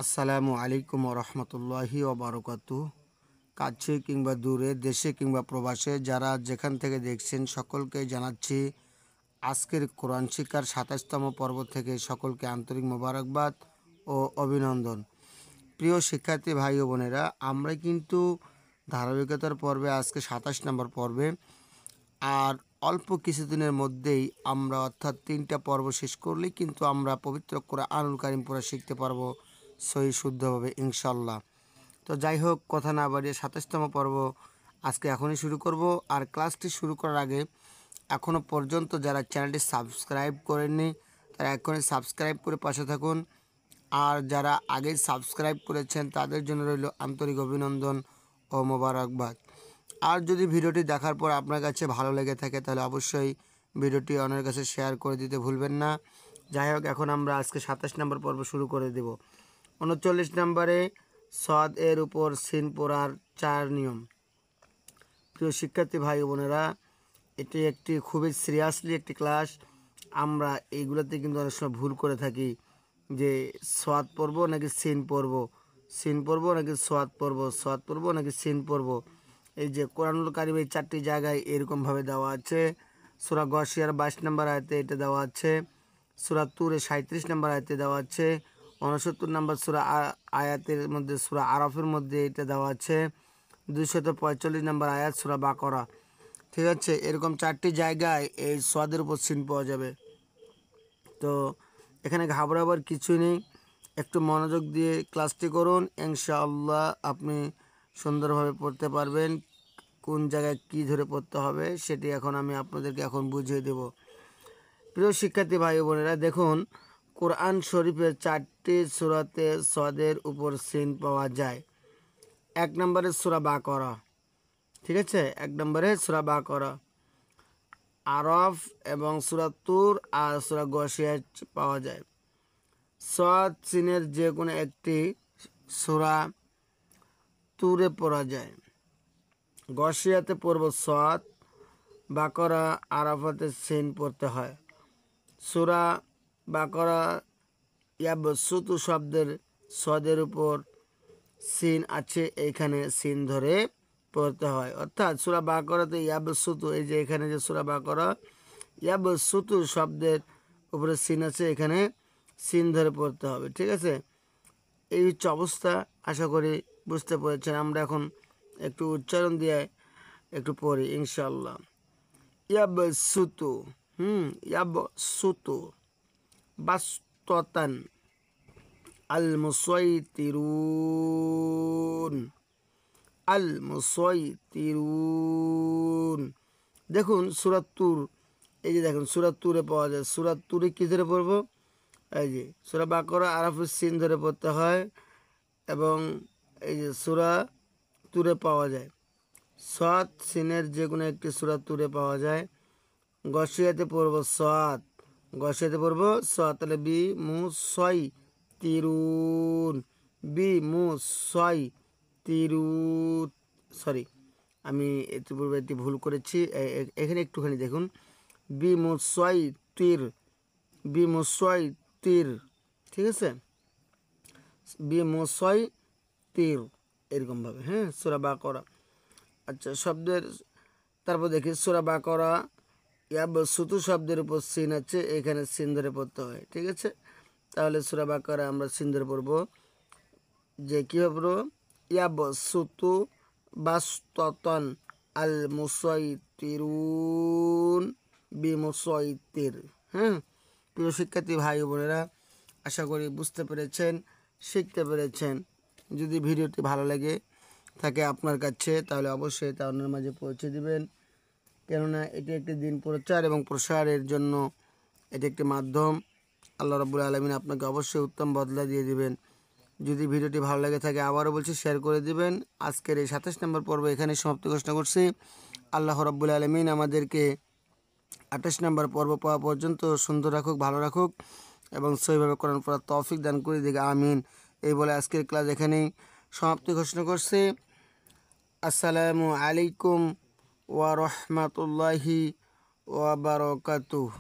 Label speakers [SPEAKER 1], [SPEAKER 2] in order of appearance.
[SPEAKER 1] আসসালামু আলাইকুম রহমতুল্লাহি ওবারকাতুহ। কাছে কিংবা দূরে, দেশে কিংবা প্রবাসে যারা যেখান থেকে দেখছেন সকলকে জানাচ্ছি আজকের কোরআন শিক্ষার ২৭তম পর্ব থেকে সকলকে আন্তরিক মোবারকবাদ ও অভিনন্দন। প্রিয় শিক্ষার্থী ভাই ও বোনেরা, আমরা কিন্তু ধারাবাহিকতার পর্বে আজকে ২৭ নম্বর পর্বে, আর অল্প কিছুদিনের মধ্যেই আমরা অর্থাৎ ৩টা পর্ব শেষ করলেই কিন্তু আমরা পবিত্র কোরআনুল কারীম পড়া শিখতে পারবো সহি শুদ্ধভাবে ইনশাল্লাহ। তো যাই হোক, কথা না বাড়িয়ে ২৭তম পর্ব আজকে এখনই শুরু করব। আর ক্লাসটি শুরু করার আগে এখনও পর্যন্ত যারা চ্যানেলটি সাবস্ক্রাইব করেননি তারা এখনই সাবস্ক্রাইব করে পাশে থাকুন। আর যারা আগে সাবস্ক্রাইব করেছেন তাদের জন্য রইল আন্তরিক অভিনন্দন ও মোবারকবাদ। আর যদি ভিডিওটি দেখার পর আপনার কাছে ভালো লেগে থাকে তাহলে অবশ্যই ভিডিওটি অন্যের কাছে শেয়ার করে দিতে ভুলবেন না। যাই হোক, এখন আমরা আজকে ২৭ নম্বর পর্ব শুরু করে দেব। ৩৯ নম্বরে সদ এর উপর সিন পড়ার ৪ নিয়ম। প্রিয় শিক্ষার্থী ভাই বোনেরা, এটি একটি খুবই সিরিয়াসলি একটি ক্লাস। আমরা এইগুলোতে কিন্তু অনেক সময় ভুল করে থাকি যে সোয়াদ পড়ব নাকি সিন পড়ব, সিন পড়ব নাকি সোয়াদ পড়ব, সোয়াদ পড়ব নাকি সিন পড়ব। এই যে কোরআনুল কারীম এই ৪টি জায়গায় এরকমভাবে দেওয়া আছে। সূরা গাশিয়ার ২২ নম্বর আয়াতে এটা দেওয়া আছে, সূরা তুরে ৩৭ নম্বর আয়াতে দেওয়া আছে, ৬৯ নম্বর সূরা আয়াতের মধ্যে সূরা আরাফের মধ্যে এটা দেওয়া আছে, ২৪৫ নম্বর আয়াত সূরা বাকরা। ঠিক আছে, এরকম ৪টি জায়গায় এই সোয়াদের উপর সিন পাওয়া যাবে। তো এখানে ঘাবড়াবার কিছু নেই, একটু মনোযোগ দিয়ে ক্লাসটি করুন, ইনশাআল্লাহ আপনি সুন্দরভাবে পড়তে পারবেন। কোন জায়গায় কি ধরে পড়তে হবে সেটি এখন আমি আপনাদেরকে এখন বুঝিয়ে দেব। প্রিয় শিক্ষার্থী ভাই বোনেরা, দেখুন কোরআন শরীফের ৪টি সূরাতে সদের উপর সিন পাওয়া যায়। ১ নম্বরে সূরা বাকরা, ঠিক আছে, ১ নম্বরে সূরা বাকরা, আরাফ এবং সূরা তুর আর সূরা গাশিয়ায় পাওয়া যায়। সদ সিনের যে কোনো একটি সূরা তুরে পড়া যায়। গাশিয়াতে পড়ব সদ, বাকরা, আরাফাতে সিন পড়তে হয়। সূরা বাকরা ইয়াবসুতু শব্দের সদের উপর সিন আছে, এইখানে সিন ধরে পড়তে হয়। অর্থাৎ সূরা বাকরাতে ইয়াবসুতু, এই যে এখানে যে সূরা বাকরা ইয়াবসুতু শব্দের উপরে সিন আছে, এখানে সিন ধরে পড়তে হবে। ঠিক আছে, এই হচ্ছে অবস্থা। আশা করি বুঝতে পেরেছেন। আমরা এখন একটু উচ্চারণ দিয়ে একটু পড়ি ইনশাআল্লাহ। ইয়াবসুতু, ইয়াবসুতু, বাসতান, আল মুসাইতিরুন, আল মুসাইতিরুন। দেখুন সূরা তুর, এই যে দেখুন সূরা তুরে পাওয়া যায়। সূরা তুরে কী ধরে পড়ব? এই যে সূরা বাকরা আরাফের সিন ধরে পড়তে হয়, এবং এই যে সূরা তুরে পাওয়া যায়। সদ সিনের যে কোনো একটি সূরা তুরে পাওয়া যায়। গাশিয়াতে পড়ব সদ, গাশিয়াতে পড়ব সদ, তাহলে বি মু সই তিরুন, বি মু সই তিরু, সরি আমি একটু পূর্বে একটি ভুল করেছি, এখানে একটুখানি দেখুন, বি মু সই তীর, বি মু সই তীর, ঠিক আছে, বি মু সই তীর, এরকমভাবে। হ্যাঁ, সূরা বাকরা। আচ্ছা, শব্দের তারপর দেখি সূরা বাকরা ইয়াবসুতু শব্দের উপর সিন আছে, এখানে সিন ধরে পড়তে হয়। ঠিক আছে, তাহলে সূরা বাকরা আমরা সিন ধরে পড়ব। যে কীভাবে পড়ব? ইয়াবসুতু বাসতান, আল মুসাইতিরুন, বিমুসাইতির। হ্যাঁ, প্রিয় শিক্ষার্থী ভাই বোনেরা, আশা করি বুঝতে পেরেছেন, শিখতে পেরেছেন। যদি ভিডিওটি ভালো লাগে থাকে আপনার কাছে তাহলে অবশ্যই তা অন্যের মাঝে পৌঁছে দিবেন, কেননা এটি একটি দিন প্রচার এবং প্রসারের জন্য এটি একটি মাধ্যম। আল্লাহ রাব্বুল আলামিন আপনাকে অবশ্যই উত্তম বদলা দিয়ে দিবেন। যদি ভিডিওটি ভালো লাগে থাকে আবারও বলছি শেয়ার করে দিবেন। আজকের এই ২৭ নম্বর পর্ব এখানে সমাপ্তি ঘোষণা করছি। আল্লাহ রাব্বুল আলামিন আমাদেরকে ২৮ নম্বর পর্ব পাওয়া পর্যন্ত সুন্দর রাখুক, ভালো রাখুক এবং সহিভাবে কোরআন পড়ার তৌফিক দান করে দিক, আমিন। এই বলে আজকের ক্লাস এখানেই সমাপ্তি ঘোষণা করছি। আসসালামু আলাইকুম ওয়া রাহমাতুল্লাহি ওয়া বারাকাতুহু।